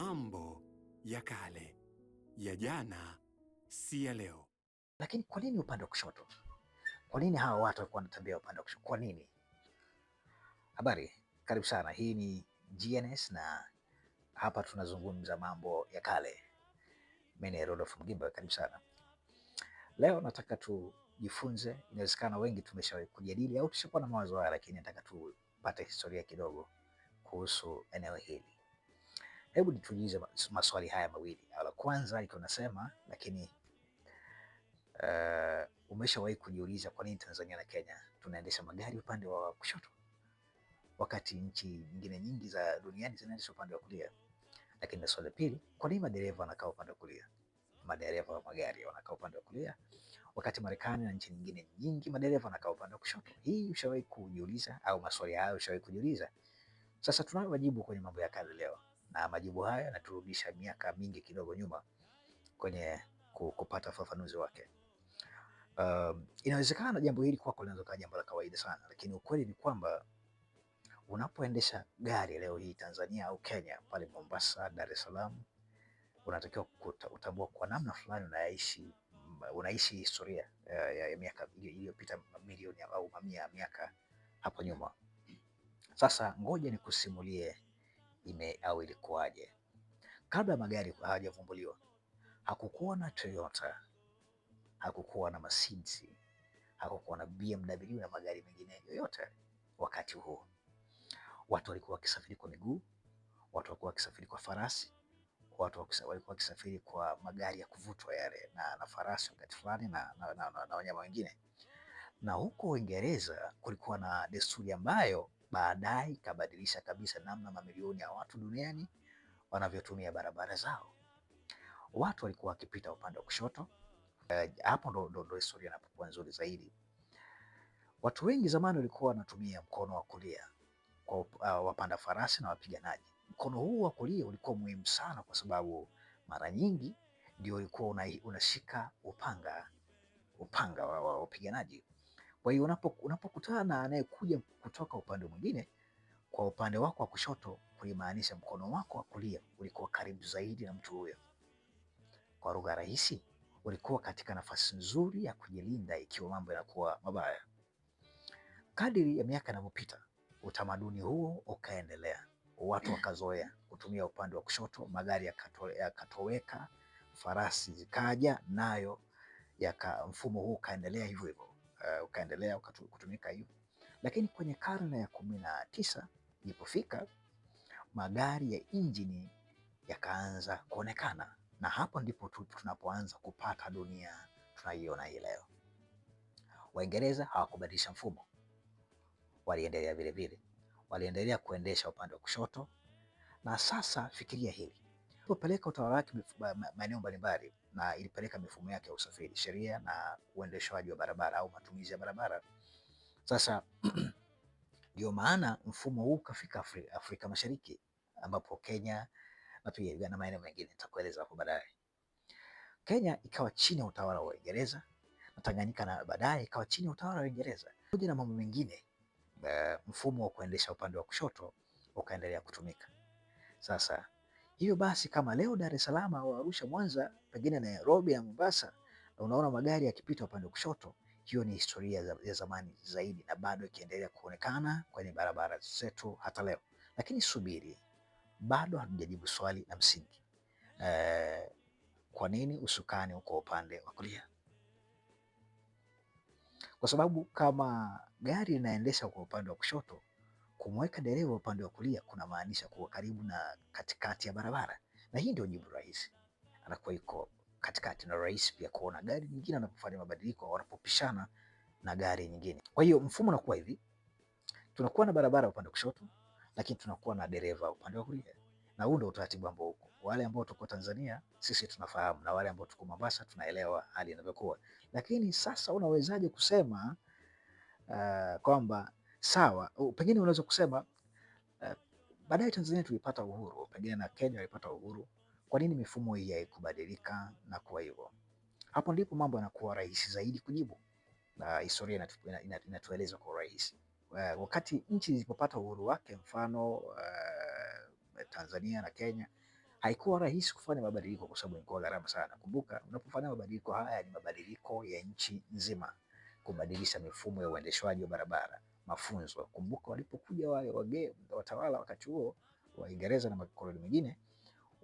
Mambo ya kale ya jana si ya leo. Lakini kwa nini upande wa kushoto? Kwa nini hawa watu walikuwa wanatembea upande wa kushoto? Kwa nini? Habari, karibu sana. Hii ni GNS na hapa tunazungumza mambo ya kale. Mimi ni Rodolph Mgimba, karibu sana. Leo nataka tujifunze, inawezekana wengi tumeshawahi kujadili au tushakuwa na mawazo haya, lakini nataka tupate historia kidogo kuhusu eneo hili. Hebu nitujiulize maswali haya mawili. La kwanza liko nasema, lakini umeshawahi kujiuliza kwa nini Tanzania na Kenya tunaendesha magari upande wa kushoto wakati nchi nyingine nyingi za duniani zinaendesha upande wa kulia? Lakini swali la pili, kwa nini madereva wanakaa upande wa kulia? Madereva wa magari wanakaa upande wa kulia wakati Marekani na nchi nyingine nyingi madereva wanakaa upande wa kushoto. Hii ushawahi kujiuliza, au maswali hayo ushawahi kujiuliza? Sasa tunayo majibu kwenye mambo ya kale leo, na majibu haya yanaturudisha miaka mingi kidogo nyuma kwenye kupata ufafanuzi wake. Inawezekana jambo hili kwako linaweza kuwa jambo la kawaida sana, lakini ukweli ni kwamba unapoendesha gari leo hii Tanzania au Kenya, pale Mombasa, Dar es Salaam, unatakiwa utambua kwa namna fulani unaishi historia ya miaka iliyopita, milioni au mamia ya miaka hapo nyuma. Sasa ngoja nikusimulie au ilikuwaje. Kabla magari hayajavumbuliwa, hakukuwa na Toyota, hakukuwa na Mercedes, hakukuwa na BMW na magari mengine yoyote. Wakati huo watu walikuwa wakisafiri kwa miguu, watu walikuwa wakisafiri kwa farasi, watu walikuwa wakisafiri kwa magari ya kuvutwa yale na farasi wakati fulani na wanyama wengine. Na huko Uingereza kulikuwa na desturi ambayo baadaye ikabadilisha kabisa namna mamilioni ya watu duniani wanavyotumia barabara zao. Watu walikuwa wakipita upande wa kushoto. Hapo ndo historia inapokuwa nzuri zaidi. Watu wengi zamani walikuwa wanatumia mkono wa kulia kwa wapanda farasi na wapiganaji. Mkono huu wa kulia ulikuwa muhimu sana kwa sababu mara nyingi ndio ulikuwa unashika upanga wa wapiganaji. Kwa hiyo unapokutana na anayekuja kutoka upande mwingine, kwa upande wako wa kushoto, kulimaanisha mkono wako wa kulia ulikuwa karibu zaidi na mtu huyo. Kwa lugha rahisi, ulikuwa katika nafasi nzuri ya kujilinda ikiwa mambo yanakuwa mabaya. Kadiri ya miaka inavyopita, utamaduni huo ukaendelea. Watu wakazoea kutumia upande wa kushoto, magari yakatoweka, farasi zikaja, nayo mfumo huu ukaendelea hivyo hivyo, ukaendelea kutumika hivyo. Lakini kwenye karne ya 19 ilipofika, magari ya injini yakaanza kuonekana, na hapo ndipo tunapoanza kupata dunia tunaiona hii leo. Waingereza hawakubadilisha mfumo, waliendelea vile vile, waliendelea kuendesha upande wa kushoto. Na sasa fikiria hili, ilipopeleka utawala wake maeneo mbalimbali, na ilipeleka mifumo yake ya usafiri, sheria na uendeshaji wa barabara au matumizi ya barabara. Sasa ndio maana mfumo huu ukafika Afrika Mashariki, ambapo Kenya na pia Uganda na maeneo mengine nitakueleza hapo baadaye. Kenya ikawa chini ya utawala wa Uingereza na Tanganyika na baadaye ikawa chini ya utawala wa Uingereza. Pamoja na mambo mengine, mfumo wa kuendesha upande wa kushoto ukaendelea kutumika. Sasa hivyo basi, kama leo Dar es Salaam au Arusha, Mwanza, pengine Nairobi na Mombasa, na unaona magari yakipita upande wa kushoto, hiyo ni historia ya zamani zaidi na bado ikiendelea kuonekana kwenye barabara zetu hata leo. Lakini subiri, bado hatujajibu swali la msingi. Kwa nini usukani uko upande wa kulia? Kwa sababu kama gari linaendesha kwa upande wa kushoto, kumweka dereva upande wa kulia kuna maanisha kuwa karibu na katikati ya barabara, na hii ndio jibu rahisi. Anakuwa iko katikati, na rahisi pia kuona gari nyingine anapofanya mabadiliko au wanapopishana na gari nyingine. Kwa hiyo mfumo unakuwa hivi, tunakuwa na barabara upande wa kushoto, lakini tunakuwa na dereva upande wa kulia. Na huu ndio utaratibu ambao uko. Wale ambao tuko Tanzania sisi tunafahamu, na wale ambao tuko Mombasa tunaelewa hali inavyokuwa. Lakini sasa unawezaje kusema kwamba sawa, pengine unaweza kusema baadaye Tanzania tulipata uhuru, pengine na Kenya walipata uhuru, kwa nini mifumo hii haikubadilika na kuwa hivyo? Hapo ndipo mambo yanakuwa rahisi zaidi kujibu, na historia inatueleza kwa urahisi. Wakati nchi zilipopata uhuru wake, mfano Tanzania na Kenya, Haikuwa rahisi kufanya mabadiliko kwa sababu ilikuwa gharama sana. Kumbuka, unapofanya mabadiliko haya ni mabadiliko ya nchi nzima, kubadilisha mifumo ya uendeshwaji wa barabara, mafunzo. Kumbuka walipokuja wale watawala wakati huo Waingereza na makoloni mengine,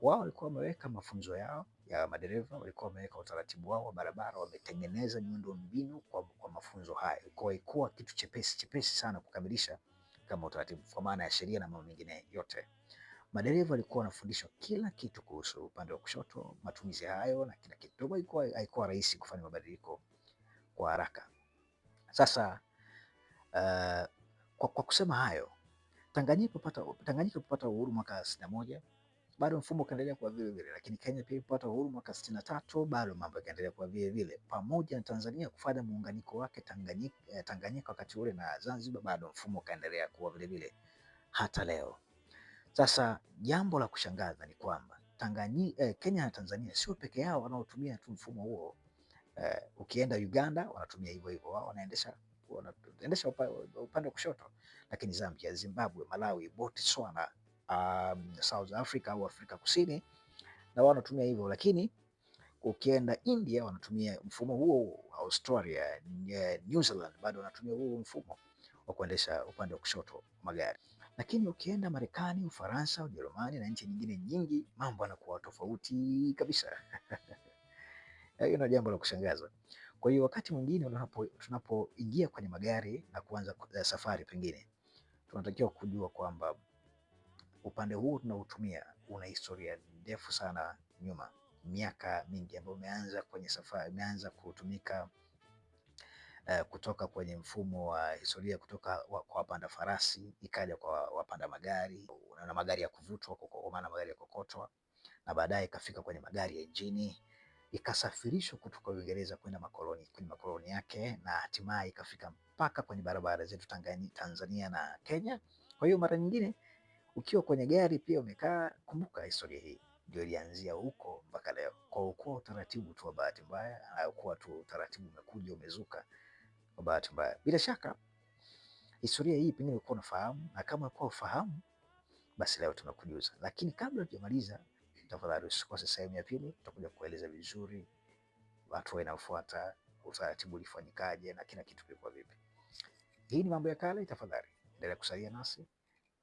wao walikuwa wameweka mafunzo yao ya madereva, walikuwa wameweka utaratibu wao wa barabara, wametengeneza miundo mbinu kwa mafunzo hayo. Kwa ilikuwa kitu chepesi sana kukamilisha kama utaratibu, kwa maana ya sheria na mambo mengine yote. Madereva walikuwa wanafundishwa kila kitu kuhusu upande wa kushoto, matumizi hayo na kila kitu. Haikuwa rahisi kufanya mabadiliko kwa haraka. Sasa kwa kusema hayo, Tanganyika ilipopata uhuru mwaka 61 bado mfumo ukaendelea kuwa vile vile, lakini Kenya pia ilipata uhuru mwaka 63 bado mambo yakaendelea kuwa vile vile, pamoja na Tanzania kufanya muunganiko wake Tanganyika wakati ule na Zanzibar, bado mfumo ukaendelea kuwa vile vile hata leo. Sasa jambo la kushangaza ni kwamba Kenya na Tanzania sio peke yao wanaotumia tu mfumo huo. Ukienda Uganda wanatumia hivyo hivyo, wao wanaendesha upande wa kushoto, lakini Zambia, Zimbabwe, Malawi, Botswana, South Africa au Afrika Kusini na wao wanatumia hivyo, lakini ukienda India wanatumia mfumo huo, Australia, New Zealand bado wanatumia huo mfumo wa kuendesha upande wa kushoto magari. Lakini ukienda Marekani, Ufaransa, Ujerumani na nchi nyingine nyingi, mambo yanakuwa tofauti kabisa. Hiyo ndio jambo la kushangaza. Kwa hiyo wakati mwingine tunapoingia kwenye magari na kuanza safari, pengine tunatakiwa kujua kwamba upande huu tunaotumia una historia ndefu sana nyuma, miaka mingi ambayo imeanza kutumika kutoka kwenye mfumo wa historia, kutoka kwa wapanda farasi ikaja kwa wapanda magari na magari ya kuvutwa, kwa maana magari ya kokotwa, na baadaye ikafika kwenye magari ya injini, ikasafirishwa kutoka Uingereza kwenda kwenye makoloni yake, na hatimaye ikafika mpaka kwenye barabara zetu Tanzania na Kenya. Kwa hiyo mara nyingine ukiwa kwenye gari pia umekaa, kumbuka historia hii ndio ilianzia huko mpaka leo. Kwa kuwa utaratibu tu wa bahati mbaya, au kuwa tu utaratibu umekuja umezuka kwa bahati mbaya. Bila shaka historia hii pengine ulikuwa unafahamu, na kama ulikuwa ufahamu basi leo tunakujuza. Lakini kabla tujamaliza, tafadhali usikose sehemu ya pili, tutakuja kueleza vizuri hatua inayofuata, utaratibu ulifanyikaje na kila kitu kilikuwa vipi. Hii ni Mambo ya Kale. Tafadhali endelea kusalia nasi,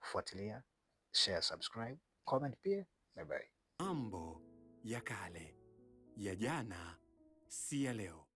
kufuatilia, share, subscribe, comment pia. Bye bye. Mambo ya Kale, ya jana si ya leo.